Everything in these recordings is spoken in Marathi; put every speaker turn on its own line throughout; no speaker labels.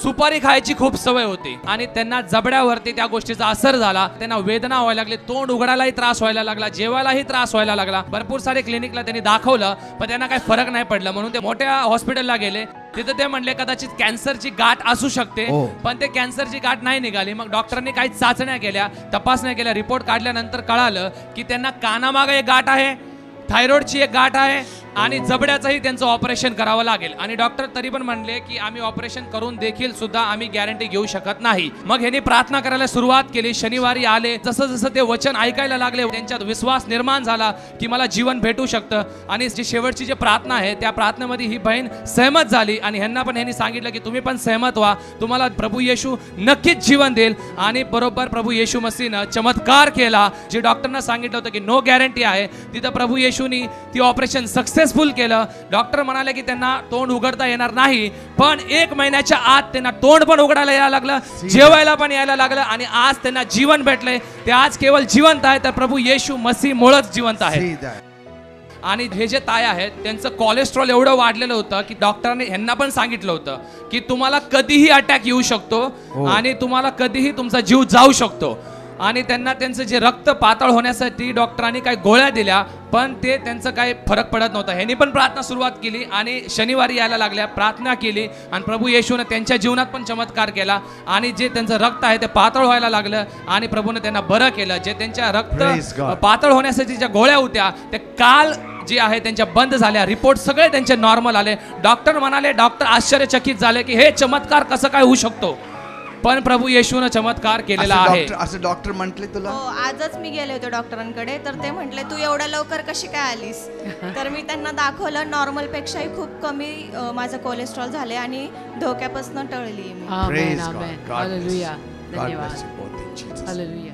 सुपारी खायची खूप सवय होती आणि त्यांना जबड्यावरती त्या गोष्टीचा असर झाला. त्यांना वेदना व्हायला लागली, तोंड उघडायलाही त्रास व्हायला लागला, जेवायलाही त्रास व्हायला लागला. भरपूर सारे क्लिनिकला त्यांनी दाखवलं पण त्यांना काही फरक नाही पडला. म्हणून ते मोठ्या हॉस्पिटलला गेले. तिथे ते म्हणले कदाचित कॅन्सरची गाठ असू शकते, पण ते कॅन्सरची गाठ नाही निघाली. मग डॉक्टरांनी काही चाचण्या केल्या, तपासण्या केल्या, रिपोर्ट काढल्यानंतर कळालं की त्यांना कानामागे एक गाठ आहे, थायरॉइडची एक गाठ आहे आणि जबड्याचंही त्यांचं ऑपरेशन करावं लागेल. आणि डॉक्टर तरी पण म्हणले की आम्ही ऑपरेशन करून देखील सुद्धा आम्ही गॅरंटी घेऊ शकत नाही. मग ह्यांनी प्रार्थना करायला सुरुवात केली. शनिवारी आले, जसं जसं ते वचन ऐकायला लागले त्यांच्यात विश्वास निर्माण झाला की मला जीवन भेटू शकतं. आणि जी शेवटची जी प्रार्थना आहे त्या प्रार्थनेमध्ये ही बहीण सहमत झाली आणि ह्यांना पण ह्यांनी सांगितलं की तुम्ही पण सहमत व्हा, तुम्हाला प्रभू येशू नक्कीच जीवन देईल. आणि बरोबर प्रभू येशू मसीहनं चमत्कार केला. जे डॉक्टरना सांगितलं होतं की नो गॅरंटी आहे, तिथं प्रभू येशूनी ती ऑपरेशन सक्सेसफुल केलं. डॉक्टर म्हणाले की त्यांना तोंड उघडता येणार नाही, पण 1 महिन्याच्या आत त्यांना तोंड पण उघडायला यायला लागलं, जेवायला पण यायला लागलं आणि आज त्यांना जीवन भेटले. ते आज केवळ जिवंत आहे तर प्रभू येशू मसीह मुळेच जिवंत आहे. आणि हे जे ताई आहेत त्यांचं कोलेस्ट्रॉल एवढं वाढलेलं होतं की डॉक्टरांनी ह्यांना पण सांगितलं होतं की तुम्हाला कधीही अटॅक येऊ शकतो आणि तुम्हाला कधीही तुमचा जीव जाऊ शकतो. आणि त्यांना त्यांचं जे रक्त पातळ होण्यासाठी डॉक्टरांनी काही गोळ्या दिल्या, पण ते त्यांचं काही फरक पडत नव्हता. ह्यांनी पण प्रार्थना सुरुवात केली आणि शनिवारी यायला लागल्या, प्रार्थना केली आणि प्रभू येशूने त्यांच्या जीवनात पण चमत्कार केला. आणि जे त्यांचं रक्त आहे ते पातळ व्हायला लागलं आणि प्रभूने त्यांना बरं केलं. जे त्यांच्या रक्त पातळ होण्यासाठी ज्या गोळ्या होत्या ते काल जे आहे त्यांच्या बंद झाल्या. रिपोर्ट सगळे त्यांचे नॉर्मल आले. डॉक्टर म्हणाले, डॉक्टर आश्चर्यचकित झाले की हे चमत्कार कसं काय होऊ शकतो, पण प्रभू येशूने चमत्कार केलेला आहे.
असं डॉक्टर म्हटले तुला?
हो, आजच मी गेले होते डॉक्टरांकडे तर ते म्हटले तू एवढ्या लवकर कशी काय आलीस. तर मी त्यांना दाखवलं, नॉर्मल पेक्षाही खूप कमी माझं कोलेस्ट्रॉल झाले आणि धोक्यापासून टळली मी.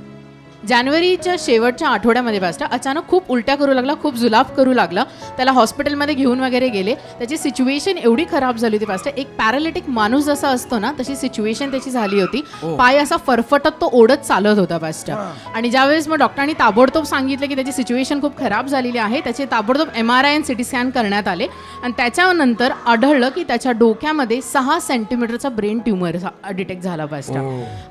जानेवारीच्या शेवटच्या आठवड्यामध्ये पास्टर अचानक खूप उलट्या करू लागला, खूप जुलाब करू लागला. त्याला हॉस्पिटलमध्ये घेऊन वगैरे गेले. त्याची सिच्युएशन एवढी खराब झाली होती पास्टर, एक पॅरालिटिक माणूस जसा असतो ना तशी सिच्युएशन त्याची झाली होती. पाय असा फरफटत तो ओढत चालत होता पास्टर. आणि ज्यावेळेस मग डॉक्टरांनी ताबडतोब सांगितलं की त्याची सिच्युएशन खूप खराब झालेली आहे, त्याचे ताबडतोब MRI आणि CT स्कॅन करण्यात आले. आणि त्याच्यानंतर आढळलं की त्याच्या डोक्यामध्ये 6 सेंटीमीटरचा ब्रेन ट्युमर डिटेक्ट झाला पास्टर.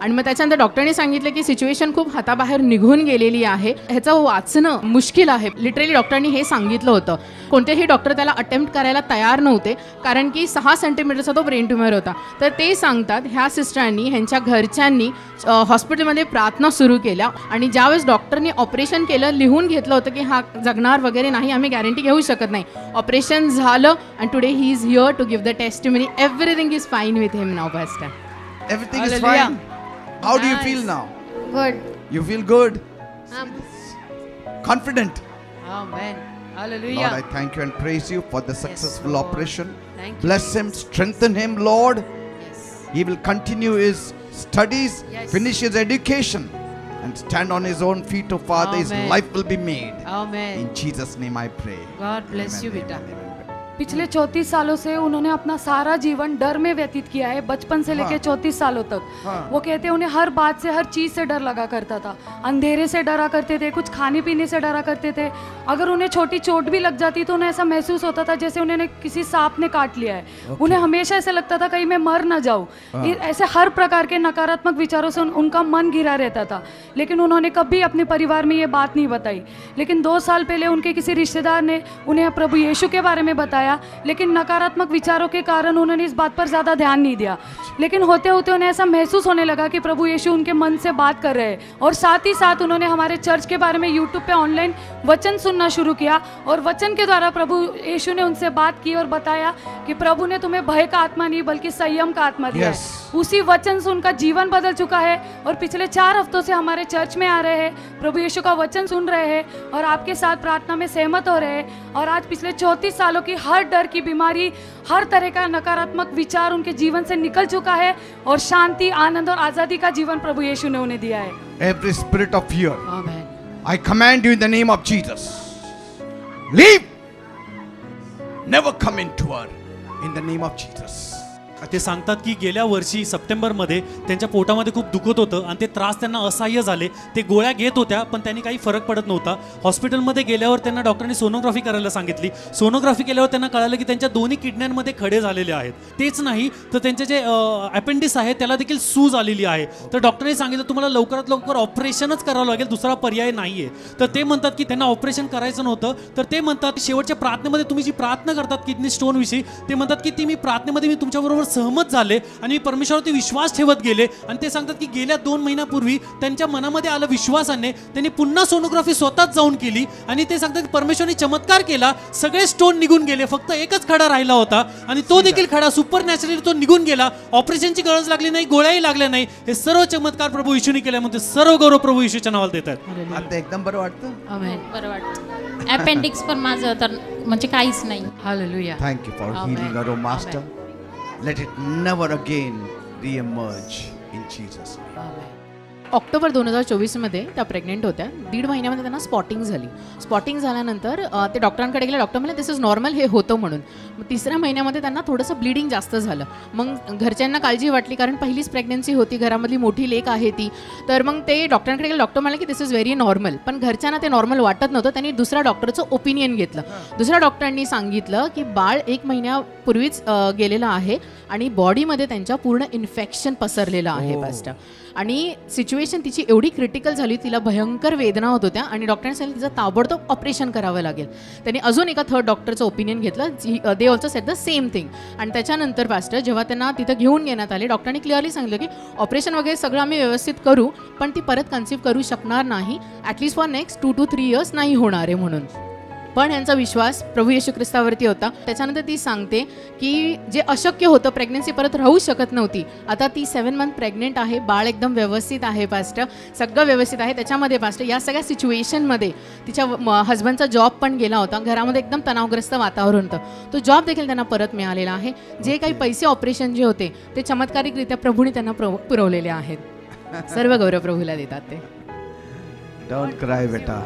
आणि मग त्याच्यानंतर डॉक्टरांनी सांगितलं की सिच्युएशन खूप हाताबाहेर निघून गेलेली आहे, ह्याचं वाचणं मुश्किल आहे. लिटरली डॉक्टरांनी हे सांगितलं होतं. कोणतेही डॉक्टर त्याला अटेम्प्ट करायला तयार नव्हते कारण की 6 सेंटीमीटरचा तो ब्रेन ट्युमर होता. तर ते सांगतात ह्या सिस्टरांनी ह्यांच्या घरच्यांनी हॉस्पिटलमध्ये प्रार्थना सुरू केल्या आणि ज्यावेळेस डॉक्टरनी ऑपरेशन केलं, लिहून घेतलं होतं की हा जगणार वगैरे नाही, आम्ही गॅरंटी घेऊ शकत नाही. ऑपरेशन झालं आणि today he is here to give the testimony. Everything is fine with him now pastor.
Everything is fine. How do you feel now?
Good.
You feel good? Confident?
Amen. Hallelujah.
Lord, I thank you and praise you for the successful operation.
Thank you.
Bless him, strengthen him, Lord.
Yes.
He will continue his studies, finish his education, and stand on his own feet, oh Father. His life will be made.
Amen.
In Jesus' name I pray.
God bless you, beta.
पिछले 34 सालों से उन्होंने अपना सारा जीवन डर में व्यतीत किया है, बचपन से लेकर 34 सालों तक। वो कहते हैं उन्हें हर बात से, हर चीज़ से डर लगा करता था। अंधेरे से डरा करते थे, कुछ खाने पीने से डरा करते थे। अगर उन्हें छोटी चोट भी लग जाती तो उन्हें ऐसा महसूस होता था जैसे उन्हें किसी सांप ने काट लिया है। उन्हें हमेशा ऐसा लगता था कहीं मैं मर ना जाऊँ। ऐसे हर प्रकार के नकारात्मक विचारों से उनका मन घिरा रहता था, लेकिन उन्होंने कभी अपने परिवार में ये बात नहीं बताई। लेकिन 2 साल पहले उनके किसी रिश्तेदार ने उन्हें प्रभु यीशु के बारे में बताया, लेकिन नकारात्मक विचारों के कारण उन्होंने इस बात पर ज़्यादा ध्यान नहीं दिया। लेकिन होते होते उन्हें ऐसा महसूस होने लगा कि प्रभु यीशु उनके मन से बात कर रहे हैं। और साथ ही साथ उन्होंने हमारे चर्च के बारे में यूट्यूब पे ऑनलाइन वचन सुनना शुरू किया, और वचन के द्वारा प्रभु यीशु ने उनसे बात की और बताया कि प्रभु ने तुम्हें भय का आत्मा नहीं बल्कि संयम का आत्मा दिया है। उसी वचन से उनका जीवन बदल चुका है, और पिछले 4 हफ्तों से हमारे चर्च में आ रहे हैं, प्रभु यीशु का वचन सुन रहे हैं और आपके साथ प्रार्थना में सहमत हो रहे हैं। और आज पिछले 34 सालों की हर डर की बीमारी, हर तरह का नकारात्मक विचार उनके जीवन से निकल चुका है, और शांति, आनंद और आजादी का जीवन प्रभु यीशु ने उन्हें दिया है।
Every spirit of fear, I command you in the name of Jesus, leave, never come into her in the name of Jesus.
ते सांगतात की गेल्या वर्षी सप्टेंबरमध्ये त्यांच्या पोटामध्ये खूप दुखत होतं आणि ते त्रास त्यांना असह्य झाले. ते गोळ्या घेत होत्या पण त्यांनी काही फरक पडत नव्हता. हॉस्पिटलमध्ये गेल्यावर त्यांना डॉक्टरांनी सोनोग्राफी करायला सांगितली. सोनोग्राफी केल्यावर त्यांना कळालं की त्यांच्या दोन्ही किडण्यांमध्ये खडे झालेले आहेत. तेच नाही तर त्यांचे जे अपेंडिक्स आहे त्याला देखील सूज आलेली आहे. तर डॉक्टरांनी सांगितलं तुम्हाला लवकरात लवकर ऑपरेशनच करावं लागेल, दुसरा पर्याय नाहीये. तर ते म्हणतात की त्यांना ऑपरेशन करायचं नव्हतं. तर ते म्हणतात शेवटच्या प्रार्थनेमध्ये तुम्ही जी प्रार्थना करतात किडनी स्टोन विषयी, ते म्हणतात की ती प्रार्थनेमध्ये मी तुमच्याबरोबर सहमत झाले आणि मी परमेश्वरावरती विश्वास ठेवत गेले. आणि ते सांगतात की गेल्या 2 महिन्यापूर्वी त्यांच्या मनामध्ये आलं विश्वासाने, त्यांनी पुन्हा सोनोग्राफी स्वतःच जाऊन केली आणि ते सांगतात परमेश्वराने चमत्कार केला. सगळे स्टोन निघून गेले, फक्त एकच खडा राहिला होता आणि तो देखील खडा सुपर नॅचरली तो निघून गेला. ऑपरेशनची गरज लागली नाही, गोळ्याही लागल्या नाही. हे सर्व चमत्कार प्रभू येशूने केले म्हणते सर्व गौरव प्रभू येशूच्या नावाला देतात.
आता एकदम बरं वाटतं.
आमेन.
बरं वाटतं. अपेंडिक्स पण माझं तर म्हणजे काहीच नाही.
Hallelujah.
Thank you for
Amen.
healing her, O Master. Let it never again re-emerge in Jesus' name.
October 2024 त्या प्रेग्नेंट होत्या. 1.5 महिन्यामध्ये त्यांना स्पॉटिंग झाली. स्पॉटिंग झाल्यानंतर ते डॉक्टरांकडे गेले. डॉक्टर म्हणले दिस इज नॉर्मल, हे होतं म्हणून. मग 3ऱ्या महिन्यामध्ये त्यांना थोडंसं ब्लिडिंग जास्त झालं. मग घरच्यांना काळजी वाटली कारण पहिलीच प्रेग्नन्सी होती, घरामधली मोठी लेक आहे ती. तर मग ते डॉक्टरांकडे गेले. डॉक्टर म्हणाले की दिस इज व्हेरी नॉर्मल. पण घरच्यांना ते नॉर्मल वाटत नव्हतं. त्यांनी दुसऱ्या डॉक्टरचं ओपिनियन घेतलं. दुसऱ्या डॉक्टरांनी सांगितलं की बाळ 1 महिन्यापूर्वीच गेलेलं आहे आणि बॉडीमध्ये त्यांच्या पूर्ण इन्फेक्शन पसरलेलं आहे पास्टर. आणि सिच्युएशन तिची एवढी क्रिटिकल झाली, तिला भयंकर वेदना होत होत्या आणि डॉक्टरांनी सांगितलं तिचं ताबडतोब ऑपरेशन करावं लागेल. त्यांनी अजून एका 3rd डॉक्टरचं ओपिनियन घेतलं. They also sed the same thing. आणि त्याच्यानंतर पास्टर जेव्हा त्यांना तिथं घेऊन घेण्यात आले, डॉक्टरांनी क्लिअरली सांगितलं की ऑपरेशन वगैरे सगळं आम्ही व्यवस्थित करू पण ती परत कन्सिव्ह करू शकणार नाही, at least for next 2 to 3 years नाही होणार आहे म्हणून. पण यांचा विश्वास प्रभू येशू ख्रिस्तावरती होता. त्याच्यानंतर ती सांगते की जे अशक्य होतं, प्रेग्नन्सी परत राहू शकत नव्हती, आता ती 7 month प्रेग्नेंट आहे. बाळ एकदम व्यवस्थित आहे पास्टर, सगळं व्यवस्थित आहे. त्याच्यामध्ये पास्टर या सगळ्या सिच्युएशनमध्ये तिच्या हजबंडचा जॉब पण गेला होता. घरामध्ये एकदम तणावग्रस्त वातावरण होतं. तो जॉब देखील त्यांना परत मिळालेला आहे. जे काही पैसे ऑपरेशन जे होते ते चमत्कारिकरित्या प्रभूने त्यांना पुरवलेले आहेत. सर्व गौरव प्रभूला देतात ते.
Don't cry, beta.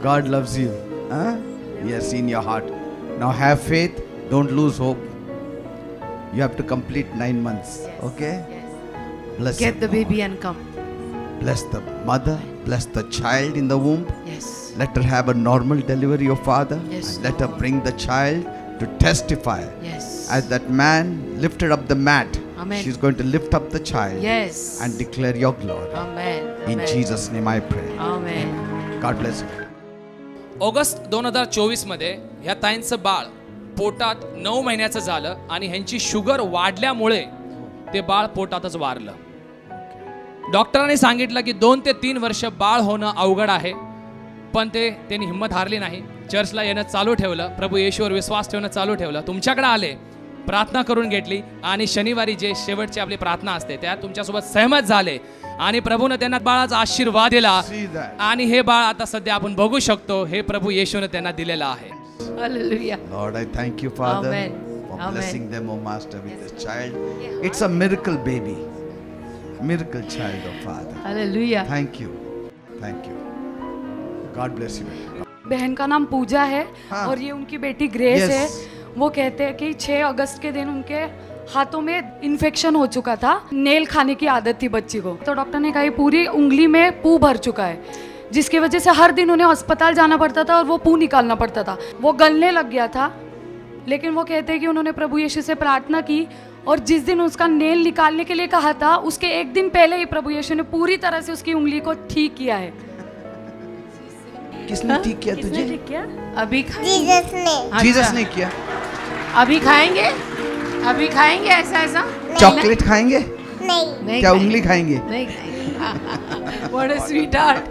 God loves you. Huh? He has seen your heart. Now have faith. Don't lose hope. You have to complete 9 months. Okay? Bless
Get the baby and come.
Bless the mother. Bless the child in the womb.
Yes.
Let her have a normal delivery, your Father.
Yes,
And let her bring the child to testify.
Yes.
As that man lifted up the mat,
Amen.
she's going to lift up the child
Yes.
and declare your glory.
Amen.
In
Amen.
Jesus' name I pray.
Amen.
God bless you.
August 2024 ह्या ताईंचं बाळ पोटात 9 महिन्याचं झालं आणि ह्यांची शुगर वाढल्यामुळे ते बाळ पोटातच वारलं. डॉक्टरांनी सांगितलं की 2 ते 3 वर्ष बाळ होणं अवघड आहे, पण त्यांनी हिंमत हारली नाही. चर्चला येणं चालू ठेवलं, प्रभू येशूवर विश्वास ठेवणं चालू ठेवलं. तुमच्याकडे आले, प्रार्थना करून घेतली आणि शनिवारी जे शेवटची आपली प्रार्थना असते त्यात तुमच्यासोबत सहमत झाले आणि प्रभूने त्यांना बाळाचा आशीर्वाद दिला आणि हे बाळ आता सध्या आपण बघू शकतो. हे प्रभू येशूने त्यांना दिलेलं आहे.
Hallelujah.
Lord, I thank you, Father,
Amen.
for
Amen.
blessing them, oh Master, with this child. It's a miracle baby. Miracle child, oh Father.
Hallelujah.
Thank you. Thank you. God bless you.
बहन का नाम पूजा है
हाँ।
और ये उनकी बेटी ग्रेस
Yes.
है. वो कहते हैं कि 6 अगस्त के दिन उनके हाथों में इन्फेक्शन हो चुका था. नेल खाने की आदत थी बच्ची को, तो डॉक्टर ने कहा ये पूरी उंगली में पू भर चुका है, जिसकी वजह से हर दिन उन्हें अस्पताल जाना पड़ता था और वो पू निकालना पड़ता था. वो गलने लग गया था. लेकिन वो कहते हैं कि उन्होंने प्रभु यीशु से प्रार्थना की और जिस दिन उसका नेल निकालने के लिए कहा था उसके 1 दिन पहले ही प्रभु यीशु ने पूरी तरह से उसकी उंगली को ठीक किया है.
किसने ठीक किया
किसने
तुझे?
ठीक किया?
अभी खाएंगे.
जीसस ने किया.
अभी खाएंगे. अभी खाएंगे ऐसा.
चॉकलेट खाएंगे?
नहीं
क्या
खाएंगे.
उंगली खाएंगे?
नहीं खाएंगे. What a sweetheart.